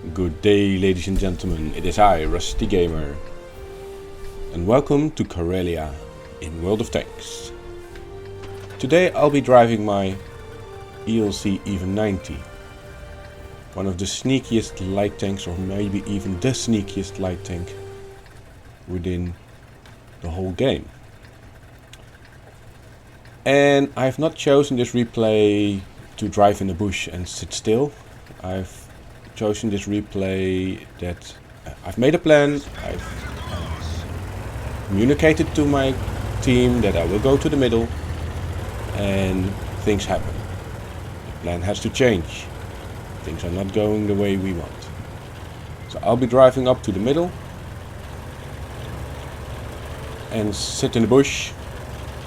Good day, ladies and gentlemen, it is I, Rusty Gamer, and welcome to Karelia in World of Tanks. Today I'll be driving my ELC Even 90, one of the sneakiest light tanks, or maybe even the sneakiest light tank within the whole game. And I've not chosen this replay to drive in the bush and sit still. I've chosen this replay that I've made a plan. I've communicated to my team that I will go to the middle, and things happen. The plan has to change. Things are not going the way we want. So I'll be driving up to the middle and sit in the bush.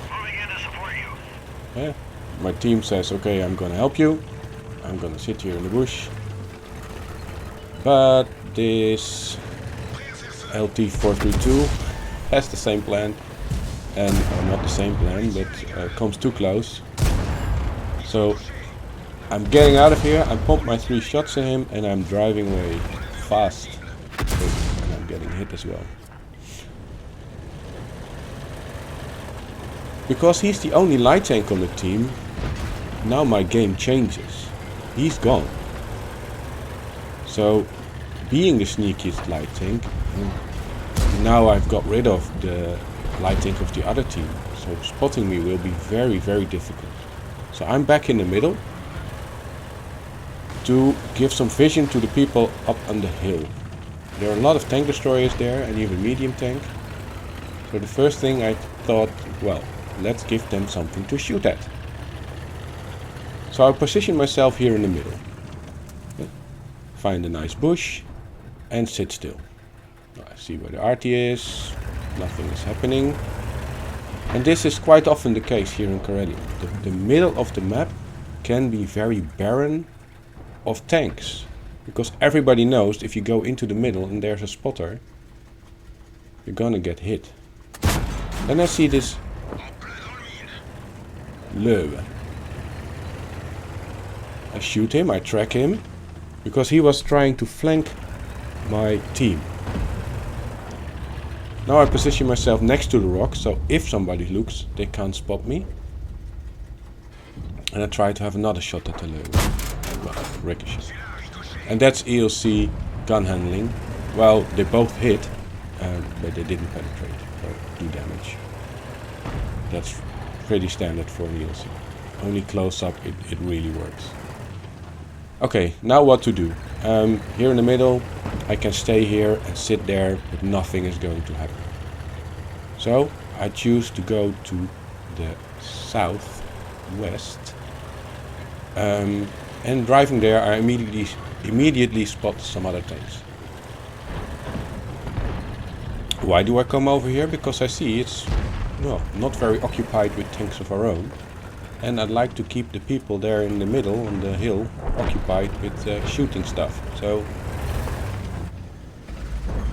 Moving in to support you. Yeah. My team says, okay, I'm gonna help you. I'm gonna sit here in the bush. But this LT432 has the same plan, and not the same plan, but comes too close. So I'm getting out of here, I pump my 3 shots at him, and I'm driving away fast. And I'm getting hit as well. Because he's the only light tank on the team, now my game changes. He's gone. So, being the sneakiest light tank, now I've got rid of the light tank of the other team. So spotting me will be very, very difficult. So I'm back in the middle to give some vision to the people up on the hill. There are a lot of tank destroyers there, and even medium tank. So the first thing I thought, well, let's give them something to shoot at. So I position myself here in the middle. Find a nice bush and sit still. I see where the RT is, nothing is happening. And this is quite often the case here in Karelia. The middle of the map can be very barren of tanks. Because everybody knows if you go into the middle and there's a spotter, you're gonna get hit. Then I see this Löwe. I shoot him, I track him, because he was trying to flank my team. Now I position myself next to the rock, so if somebody looks, they can't spot me. And I try to have another shot at the Löwe. Well, ricochet. And that's ELC gun handling. Well, they both hit, but they didn't penetrate or do damage. That's pretty standard for an ELC. Only close up it really works. Okay, now what to do? Here in the middle, I can stay here and sit there, but nothing is going to happen. So I choose to go to the southwest, and driving there, I immediately spot some other tanks. Why do I come over here? Because I see it's not very occupied with tanks of our own. And I'd like to keep the people there in the middle on the hill occupied with shooting stuff. So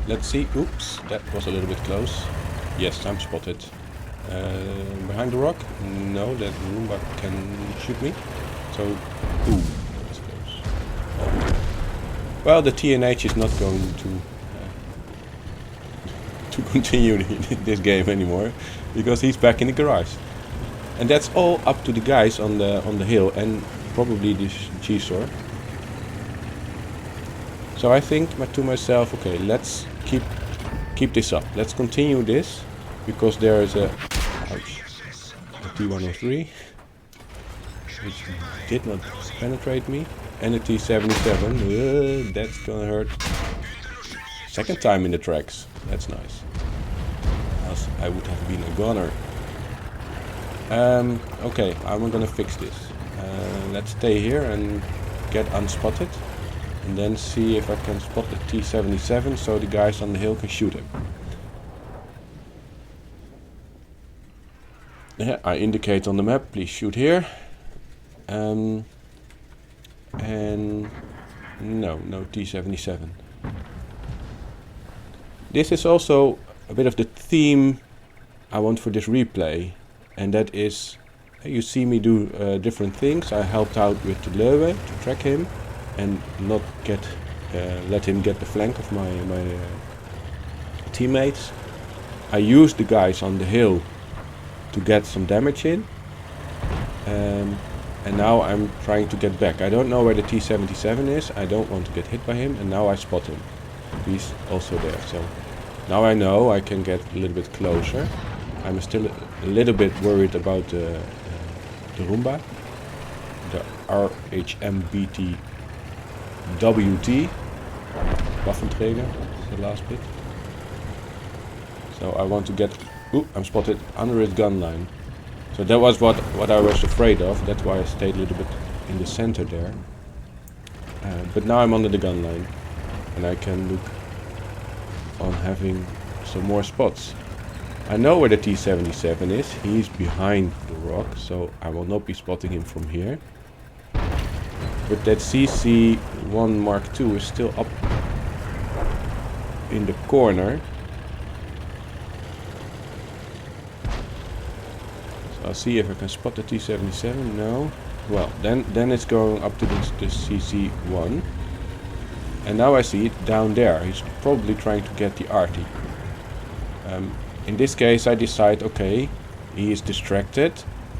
let's see. Oops, that was a little bit close. Yes, I'm spotted. Behind the rock? No, that Roomba can shoot me. So, ooh, that's close. Well, the TNH is not going to continue this game anymore, because he's back in the garage. And that's all up to the guys on the hill, and probably this G-Sor. So I think to myself, okay, let's keep this up. Let's continue this, because there is a T103, which did not penetrate me, and a T77. That's gonna hurt. Second time in the tracks. That's nice. Else I would have been a gunner. Okay, I'm gonna fix this. Let's stay here and get unspotted, and then see if I can spot the T77 so the guys on the hill can shoot him. Yeah, I indicate on the map, please shoot here. And no T77. This is also a bit of the theme I want for this replay. And that is, you see me do different things. I helped out with the Löwe to track him and not get let him get the flank of my teammates. I used the guys on the hill to get some damage in. And now I'm trying to get back. I don't know where the T-77 is. I don't want to get hit by him. And now I spot him. He's also there. So now I know I can get a little bit closer. I'm still a little bit worried about the Roomba. The RHMBT WT. Waffenträger. The last bit. So I want to get... Ooh, I'm spotted under his gun line. So that was what I was afraid of. That's why I stayed a little bit in the center there. But now I'm under the gun line. And I can look on having some more spots. I know where the T-77 is. He's behind the rock. So I will not be spotting him from here. But that CC-1 Mark II is still up in the corner. I'll see if I can spot the T-77. No. Well, then it's going up to the CC-1. And now I see it down there. He's probably trying to get the RT. In this case I decide, okay, he is distracted.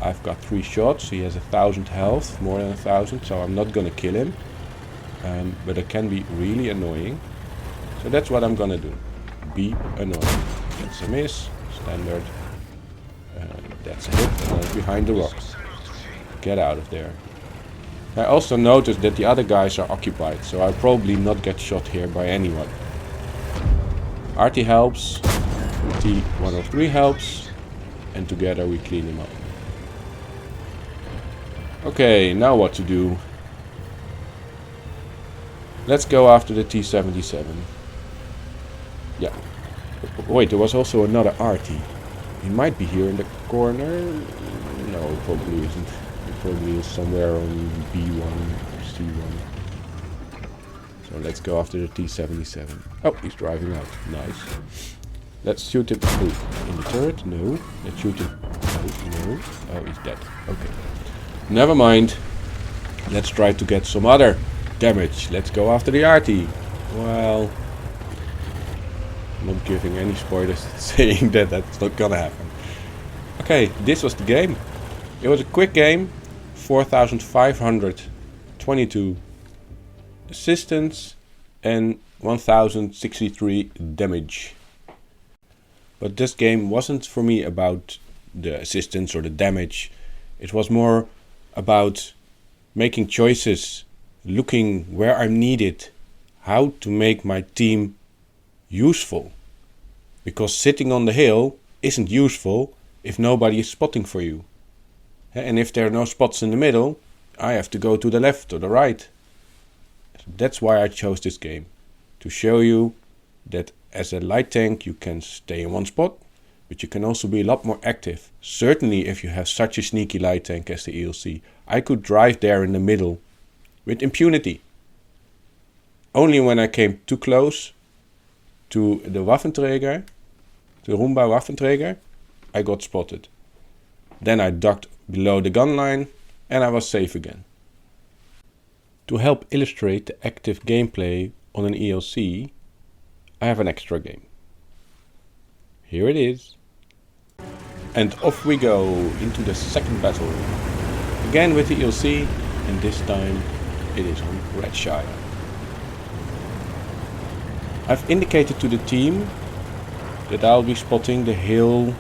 I've got 3 shots. He has 1,000 health, more than 1,000, so I'm not gonna kill him. But it can be really annoying. So that's what I'm gonna do. Be annoying. That's a miss. Standard. That's a hit, and then behind the rocks. Get out of there. I also noticed that the other guys are occupied, so I'll probably not get shot here by anyone. RT helps, T-103 helps, and together we clean him up. Okay, now what to do? Let's go after the T-77. Yeah. Wait, there was also another RT. He might be here in the corner. No, probably isn't. He probably is somewhere on B1 or C1. So let's go after the T-77. Oh, he's driving out. Nice. Let's shoot him. Oh, in the turret? No. Let's shoot him. Oh, no. Oh, he's dead. Okay. Never mind. Let's try to get some other damage. Let's go after the RT. Well... not giving any spoilers, saying that that's not gonna happen. Okay, this was the game. It was a quick game. 4,522 assistance and 1,063 damage. But this game wasn't for me about the assistance or the damage. It was more about making choices, looking where I'm needed, how to make my team useful, because sitting on the hill isn't useful if nobody is spotting for you. And if there are no spots in the middle, I have to go to the left or the right. That's why I chose this game, to show you that as a light tank you can stay in one spot, but you can also be a lot more active. Certainly if you have such a sneaky light tank as the ELC, I could drive there in the middle with impunity. Only when I came too close to the Waffenträger, the Roomba Waffenträger, I got spotted. Then I ducked below the gun line and I was safe again. To help illustrate the active gameplay on an ELC, I have an extra game. Here it is. And off we go into the second battle. Again with the ELC, and this time it is on Redshire. I've indicated to the team that I'll be spotting the hill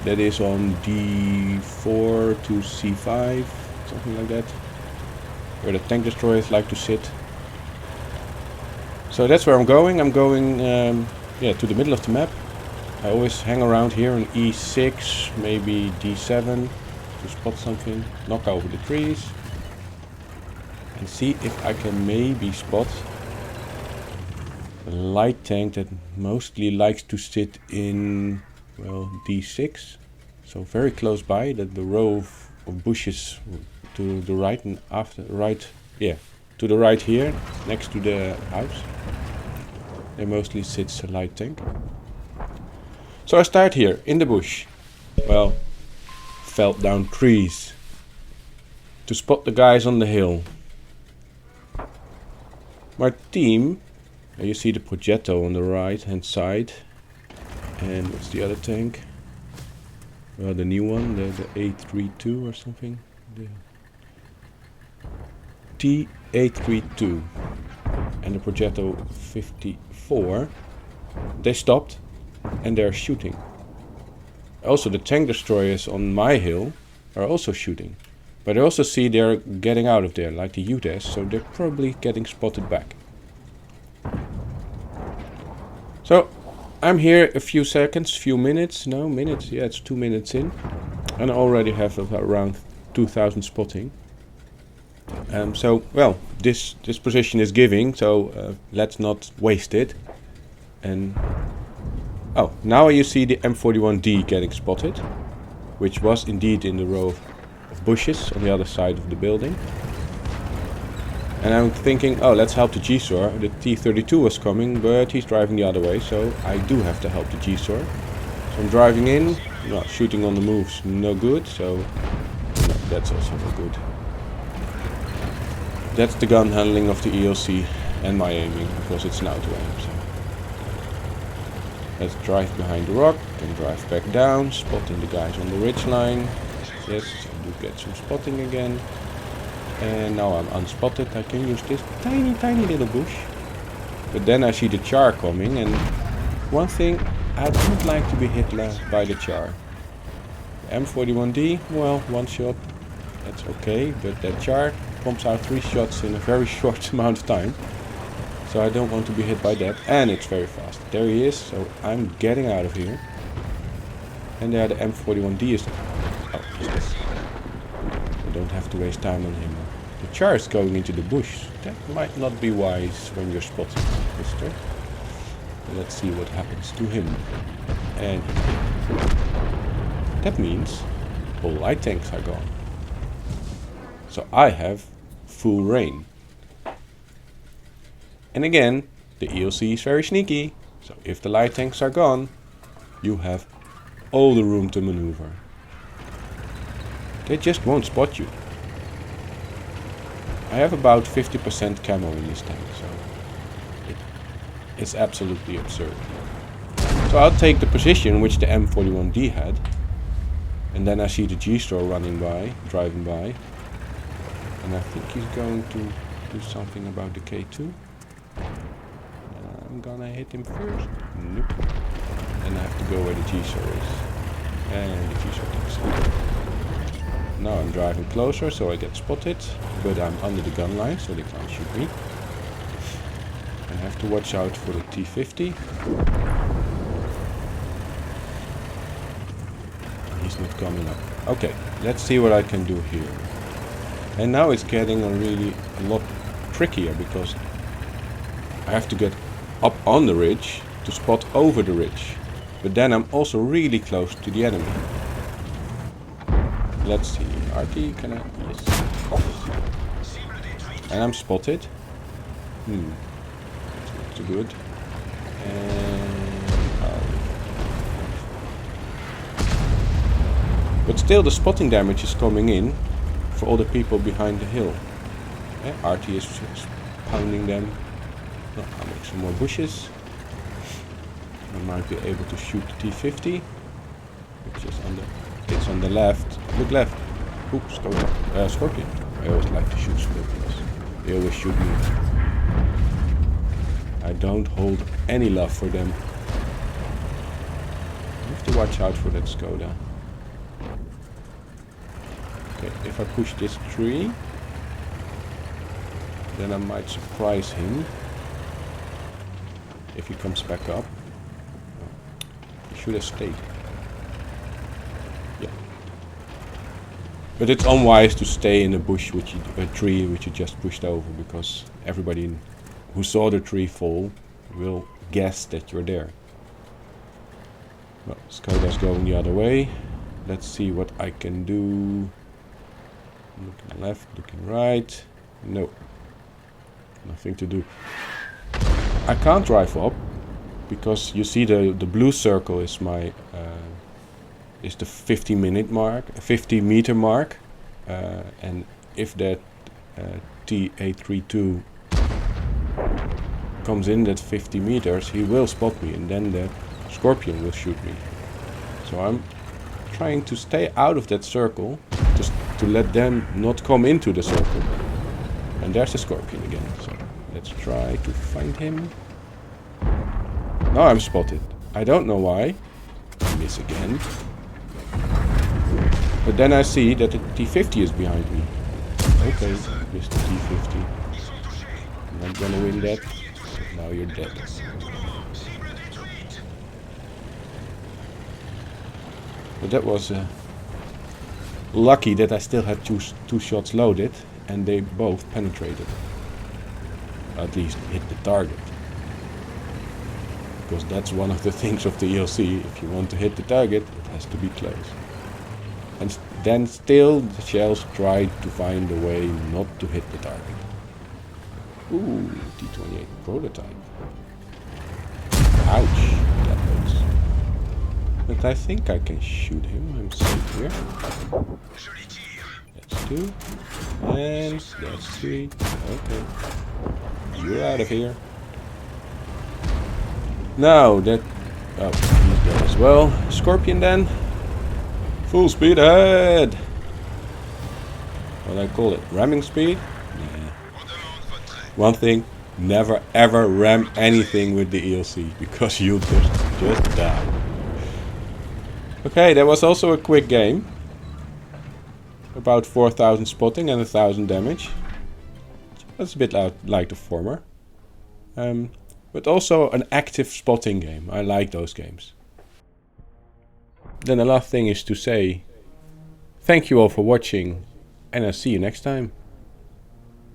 that is on D4 to C5, something like that, where the tank destroyers like to sit. So that's where I'm going. I'm going to the middle of the map. I always hang around here on E6, maybe D7 to spot something, knock over the trees and see if I can maybe spot a light tank that mostly likes to sit in, well, D6, so very close by, that the row of bushes to the right and after right, yeah, to the right here, next to the house. There mostly sits a light tank. So I start here in the bush, well, felled down trees, to spot the guys on the hill. My team, you see the Progetto on the right hand side. And what's the other tank? Well, the new one, the A32 or something. The T832 and the Progetto 54. They stopped and they're shooting. Also, the tank destroyers on my hill are also shooting. But I also see they're getting out of there, like the UTS, so they're probably getting spotted back. So, I'm here a few seconds, few minutes, no minutes, yeah, it's 2 minutes in. And I already have around 2000 spotting. So, well, this position is giving, so let's not waste it. And oh, now you see the M41D getting spotted, which was indeed in the row of bushes on the other side of the building. And I'm thinking, oh, let's help the G-SOR. The T32 was coming, but he's driving the other way, so I do have to help the G-SOR. So I'm driving in, no, shooting on the moves, no good, so no, that's also no good. That's the gun handling of the ELC and my aiming, because it's now to aim. So. Let's drive behind the rock, then drive back down, spotting the guys on the ridge line. Yes, I do get some spotting again. And now I'm unspotted. I can use this tiny little bush. But then I see the char coming, and one thing, I don't like to be hit by the char. The M41D, well, one shot, that's okay, but that char pumps out 3 shots in a very short amount of time. So I don't want to be hit by that, and it's very fast. There he is, so I'm getting out of here. And there the M41D is... oh, I don't have to waste time on him. The char is going into the bush. That might not be wise when you're spotting a pistol. Let's see what happens to him. And that means all light tanks are gone. So I have full rain. And again, the ELC is very sneaky. So if the light tanks are gone, you have all the room to maneuver. They just won't spot you. I have about 50% camo in this tank, so it's absolutely absurd. So I'll take the position which the M41D had, and then I see the G-SOR driving by, and I think he's going to do something about the K2. I'm gonna hit him first. Nope. Then I have to go where the G-SOR is, and the G-SOR takes it. Now I'm driving closer, so I get spotted, but I'm under the gun line, so they can't shoot me. I have to watch out for the T50. He's not coming up. Okay, let's see what I can do here. And now it's getting a lot trickier, because I have to get up on the ridge to spot over the ridge. But then I'm also really close to the enemy. Let's see, RT, can I? Yes. Oh. And I'm spotted. That's not too good. And but still the spotting damage is coming in for all the people behind the hill. Yeah, RT is pounding them. Oh, I'll make some more bushes. I might be able to shoot the T50, which is on the... it's on the left. Look left. Oops, Scorpion. I always like to shoot Scorpions. They always shoot me. I don't hold any love for them. I have to watch out for that Skoda. Okay, if I push this tree, then I might surprise him. If he comes back up. He should have stayed. Yeah. But it's unwise to stay in a bush, a tree which you just pushed over, because everybody who saw the tree fall will guess that you're there. Well, Skoda's going the other way. Let's see what I can do. Looking left, looking right. No. Nothing to do. I can't drive up, because you see the blue circle is my is the 50 meter mark, and if that T832 comes in at 50 meters, he will spot me, and then the Scorpion will shoot me. So I'm trying to stay out of that circle, just to let them not come into the circle. And there's the Scorpion again, so let's try to find him. Now I'm spotted. I don't know why. I miss again. But then I see that the T-50 is behind me. Okay, missed the T-50. I'm not gonna win that. Now you're dead. But that was lucky that I still had two shots loaded and they both penetrated. At least hit the target. Because that's one of the things of the ELC. If you want to hit the target, it has to be close. And then still the shells try to find a way not to hit the target. Ooh, T-28 prototype. Ouch, that hurts. But I think I can shoot him. I'm safe here. That's 2. And that's 3. Okay. You're out of here. Now that... Oh, he's dead as well. Scorpion then. Full speed ahead. What do I call it? Ramming speed? Yeah. One thing. Never ever ram anything with the ELC. Because you'll just die. Okay, that was also a quick game. About 4,000 spotting and 1,000 damage. That's a bit like the former. But also an active spotting game. I like those games. Then the last thing is to say thank you all for watching and I'll see you next time.